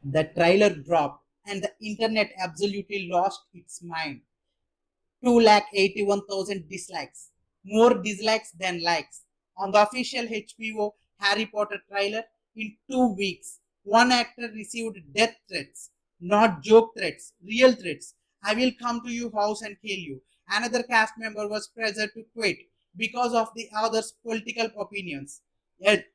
The trailer dropped and the internet absolutely lost its mind. 281,000 dislikes, more dislikes than likes on the official HBO Harry Potter trailer in 2 weeks. One actor received death threats, not joke threats, real threats. I will come to your house and kill you. Another cast member was pressured to quit because of the other's political opinions. Yet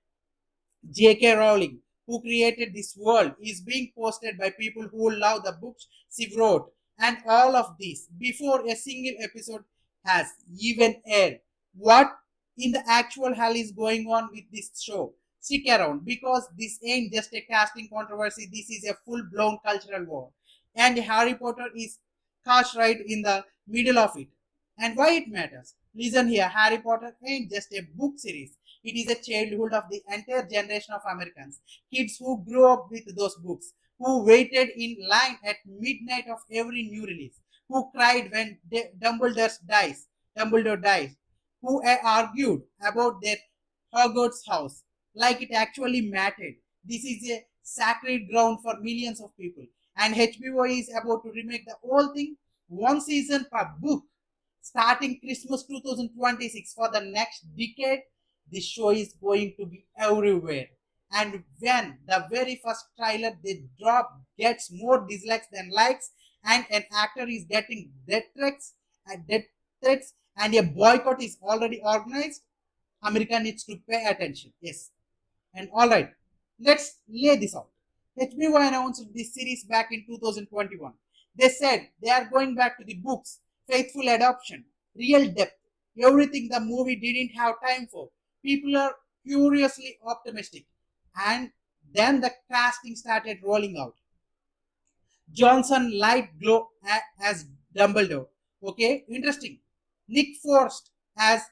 J.K. Rowling, who created this world, is being posted by people who love the books she wrote, and all of this before a single episode has even aired. What in the actual hell is going on with this show? Stick around because this ain't just a casting controversy, this is a full blown cultural war. And Harry Potter is cast right in the middle of it. And why it matters? Listen here, Harry Potter ain't just a book series. It is a childhood of the entire generation of Americans. Kids who grew up with those books, who waited in line at midnight of every new release, who cried when Dumbledore dies, who argued about their Hogwarts house like it actually mattered. This is a sacred ground for millions of people. And HBO is about to remake the whole thing one season per book starting Christmas 2026 for the next decade. This show is going to be everywhere. And when the very first trailer they drop gets more dislikes than likes, and an actor is getting death threats, and a boycott is already organized, America needs to pay attention. Yes. And all right, let's lay this out. HBO announced this series back in 2021. They said they are going back to the books, faithful adoption, real depth, everything the movie didn't have time for. People are curiously optimistic. And then the casting started rolling out. Johnson light glow as Dumbledore. Okay, interesting. Nick Forst as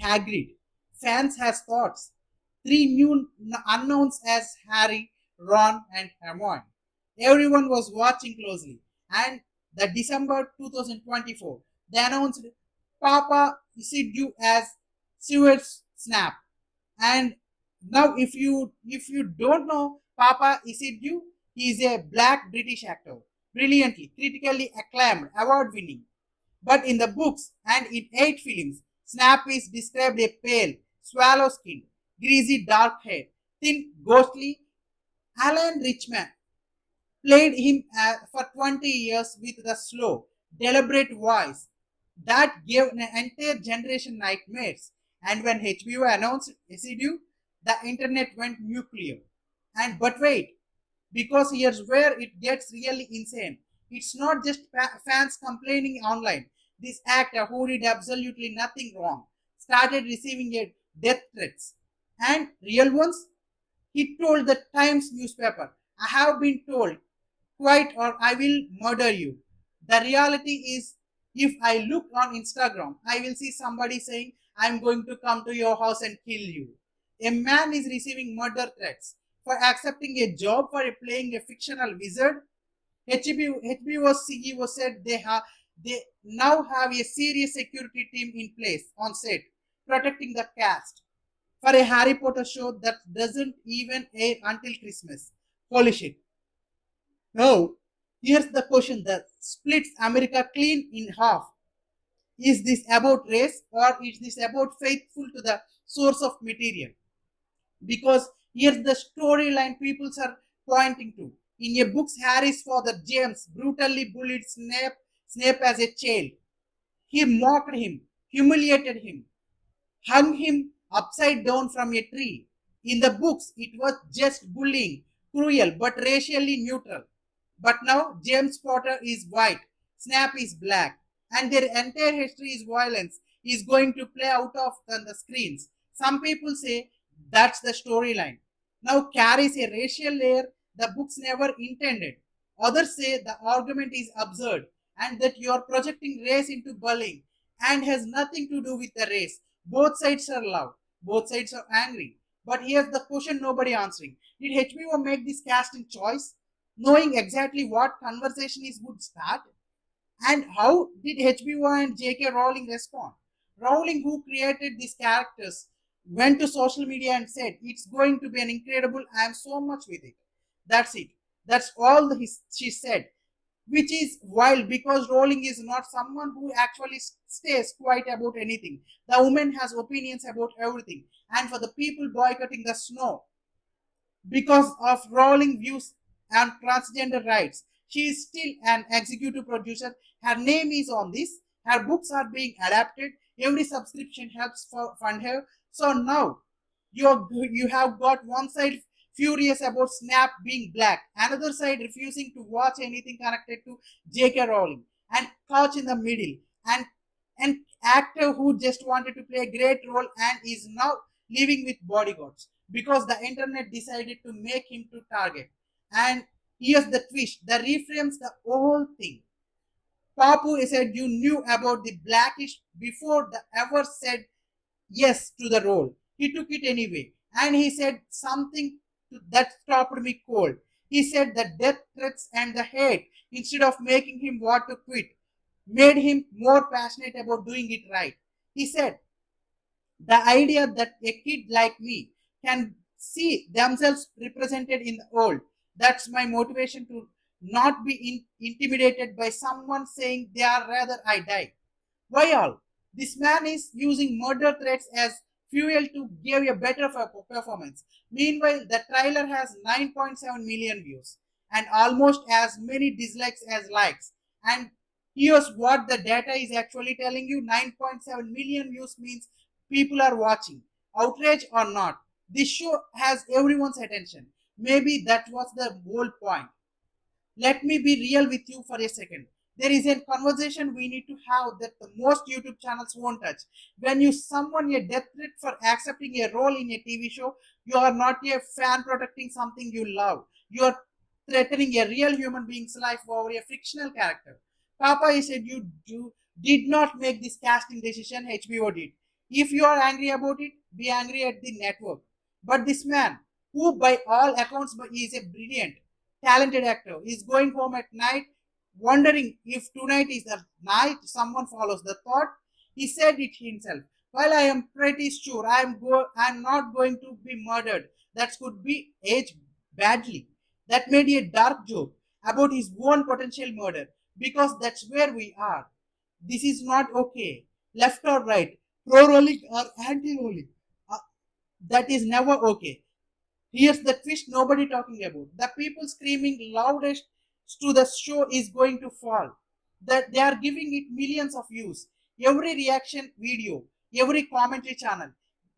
Hagrid. Fans has thoughts. Three new unknowns as Harry, Ron, and Hermione. Everyone was watching closely. And the December 2024, they announced Paapa Essiedu as Severus Snape. And now, if you don't know Paapa Essiedu, he is a black British actor, brilliantly, critically acclaimed, award-winning. But in the books and in 8 films, Snap is described a pale, swallow-skinned, greasy dark hair, thin, ghostly. Alan Rickman played him for 20 years with the slow, deliberate voice that gave an entire generation nightmares. And when HBO announced Essiedu, the internet went nuclear. And but wait, because here's where it gets really insane. It's not just fans complaining online. This actor, who did absolutely nothing wrong, started receiving a death threats, and real ones. He told the Times newspaper, "I have been told, quite or I will murder you." The reality is, if I look on Instagram, I will see somebody saying, "I'm going to come to your house and kill you." A man is receiving murder threats for accepting a job for playing a fictional wizard. HBO CEO said they now have a serious security team in place on set, protecting the cast for a Harry Potter show that doesn't even air until Christmas. Holy shit. Now, here's the question that splits America clean in half. Is this about race or is this about faithful to the source of material? Because here's the storyline people are pointing to. In a book, Harry's father James brutally bullied Snape as a child. He mocked him, humiliated him, hung him upside down from a tree. In the books, it was just bullying, cruel but racially neutral. But now James Potter is white, Snap is black, and their entire history is violence is going to play out of on the screens. Some people say that's the storyline. Now carries a racial layer the books never intended. Others say the argument is absurd and that you are projecting race into bullying and has nothing to do with the race. Both sides are loud, both sides are angry. But here's the question nobody answering. Did HBO make this casting choice, knowing exactly what conversation is would start? And how did HBO and J.K. Rowling respond? Rowling, who created these characters, went to social media and said, "It's going to be an incredible, I am so much with it." That's it. That's all she said, which is wild because Rowling is not someone who actually stays quiet about anything. The woman has opinions about everything. And for the people boycotting the snow because of Rowling views on transgender rights, she is still an executive producer. Her name is on this. Her books are being adapted. Every subscription helps fund her. So now you have got one side furious about Snap being black, another side refusing to watch anything connected to J.K. Rowling, and Couch in the middle, and an actor who just wanted to play a great role and is now living with bodyguards because the internet decided to make him to target. And here's the twist: the reframes the whole thing. Papu said you knew about the blackish before the ever said yes to the role. He took it anyway, and he said something that stopped me cold. He said the death threats and the hate, instead of making him want to quit, made him more passionate about doing it right. He said, the idea that a kid like me can see themselves represented in the world, that's my motivation to not be intimidated by someone saying they are rather I die. Why all? This man is using murder threats as fuel to give a better performance. Meanwhile, the trailer has 9.7 million views and almost as many dislikes as likes. And here's what the data is actually telling you: 9.7 million views means people are watching. Outrage or not, this show has everyone's attention. Maybe that was the whole point. Let me be real with you for a second. There is a conversation we need to have that the most YouTube channels won't touch. When you summon a death threat for accepting a role in a TV show, you are not a fan protecting something you love. You are threatening a real human being's life over a fictional character. Papa said you did not make this casting decision, HBO did. If you are angry about it, be angry at the network. But this man, who by all accounts is a brilliant, talented actor, is going home at night wondering if tonight is the night someone follows the thought. He said it himself. While I am pretty sure I'm not going to be murdered, that could be aged badly. That made a dark joke about his own potential murder because that's where we are. This is not okay. Left or right, pro-rolling or anti-rolling. Uh, that is never okay. Here's the twist nobody talking about. The people screaming loudest to the show is going to fall. That they are giving it millions of views. Every reaction video, every commentary channel,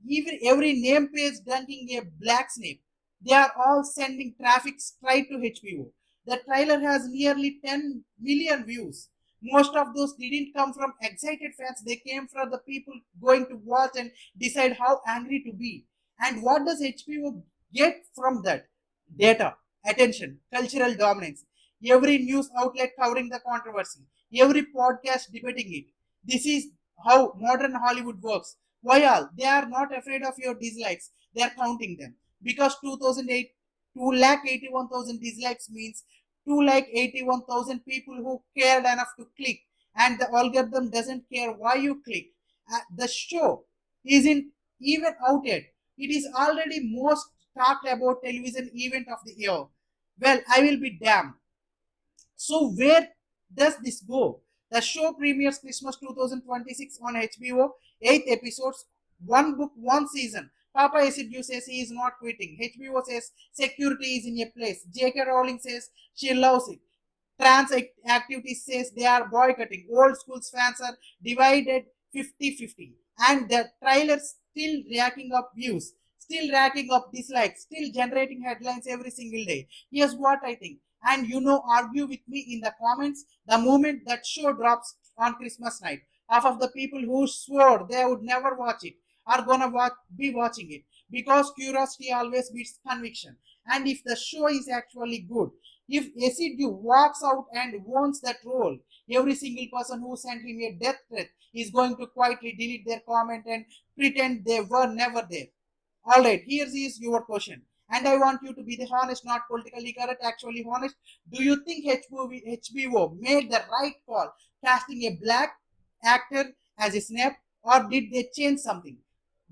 even every name page dunking a Black Snape. They are all sending traffic straight to HBO. The trailer has nearly 10 million views. Most of those didn't come from excited fans, they came from the people going to watch and decide how angry to be. And what does HBO get from that? Data, attention, cultural dominance. Every news outlet covering the controversy, every podcast debating it. This is how modern Hollywood works. Why all? They are not afraid of your dislikes. They are counting them. Because 2008, 2,81,000 dislikes means 2,81,000 people who cared enough to click. And the algorithm doesn't care why you click. The show isn't even out yet. It is already most talked about television event of the year. Well, I will be damned. So where does this go? The show premieres Christmas 2026 on HBO, 8 episodes, one book, one season. Paapa Essiedu says he is not quitting. HBO says security is in a place. J.K. Rowling says she loves it. Trans activities says they are boycotting. Old schools fans are divided 50-50. And the trailers still racking up views, still racking up dislikes, still generating headlines every single day. Here's what I think. And argue with me in the comments the moment that show drops on Christmas night. Half of the people who swore they would never watch it are gonna be watching it because curiosity always beats conviction. And if the show is actually good, if Essiedu walks out and wants that role, every single person who sent him a death threat is going to quietly delete their comment and pretend they were never there. All right, here is your question. And I want you to be the honest, not politically correct, actually honest. Do you think HBO made the right call casting a black actor as a Snape, or did they change something?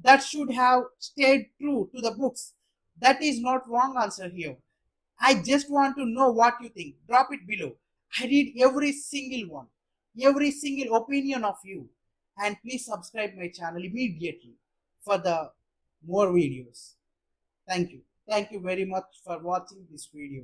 That should have stayed true to the books. That is not wrong answer here. I just want to know what you think. Drop it below. I read every single one, every single opinion of you. And please subscribe my channel immediately for the more videos. Thank you. Thank you very much for watching this video.